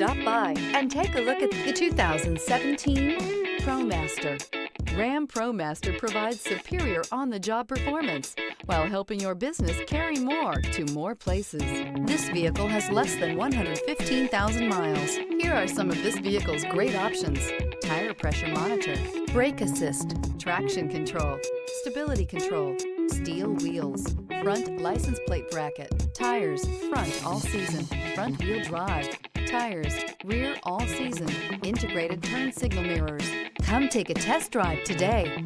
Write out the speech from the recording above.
Stop by and take a look at the 2017 ProMaster. Ram ProMaster provides superior on-the-job performance while helping your business carry more to more places. This vehicle has less than 115,000 miles. Here are some of this vehicle's great options: tire pressure monitor, brake assist, traction control, stability control, steel wheels, front license plate bracket, tires, front all season, front wheel drive, tires, rear all season, integrated turn signal mirrors. Come take a test drive today.